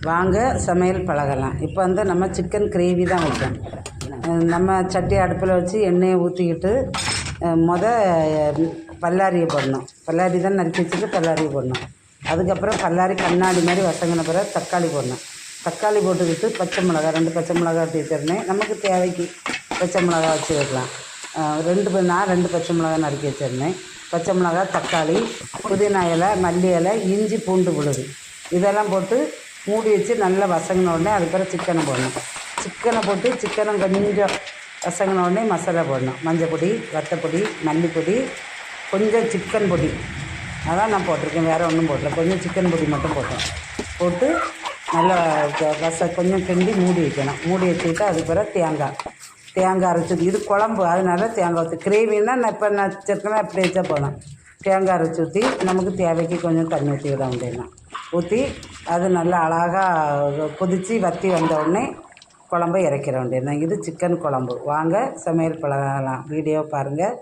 வாங்க சமையல் பழகலாம். இப்போ வந்து நம்ம சிக்கன் கிரேவி தான் வைப்போம். நம்ம சட்டி அடுப்பில் வச்சு எண்ணெயை ஊற்றிக்கிட்டு பல்லாரியை போடணும். பல்லாரி தான் நறுக்கி வச்சுட்டு பல்லாரியை போடணும். அதுக்கப்புறம் பல்லாரி கண்ணாடி மாதிரி வசங்கின பிறகு தக்காளி போடணும். தக்காளி போட்டுக்கிட்டு பச்சை மிளகா 2 பச்சை மிளகா வெட்டி வச்சிருந்தேன். நமக்கு தேவைக்கு பச்சை மிளகா வச்சு வைக்கலாம். நான் 2 பச்சை மிளகா நறுக்கி வச்சுருந்தேன். பச்சை மிளகா, தக்காளி, புதினா இலை, மல்லி இலை, இஞ்சி, பூண்டு விழுது இதெல்லாம் போட்டு மூடி வச்சு நல்லா வசங்கின உடனே அதுக்கப்புறம் சிக்கனை போடணும். சிக்கனை போட்டு சிக்கனை கொஞ்சம் வசங்கின உடனே மசாலா போடணும். மஞ்சள் பொடி, வத்தப்பொடி, மல்லிப்பொடி, கொஞ்சம் சிக்கன் பொடி அதான் நான் போட்டிருக்கேன். வேறு ஒன்றும் போடல. கொஞ்சம் சிக்கன் பொடி மட்டும் போட்டு நல்லா கொஞ்சம் கிண்டி மூடி வைக்கணும். மூடி வச்சுக்கிட்டு அதுக்கு பிறகு தேங்காய் அரைச்சது. இது குழம்பு, அதனால தேங்காய் ஊற்றி. கிரேவின்னா நான் சிக்கனை அப்படி வச்சா போகலாம். தேங்காய் அரைச்சி ஊற்றி நமக்கு தேவைக்கு கொஞ்சம் தண்ணி ஊற்றிக்கிட வேண்டியதுதான். ஊற்றி அது நல்லா அழகாக கொதித்து வற்றி வந்த உடனே குழம்பை இறக்கிற வேண்டியதுதான். இது சிக்கன் குழம்பு. வாங்க சமையல் பழகலாம். வீடியோ பாருங்கள்.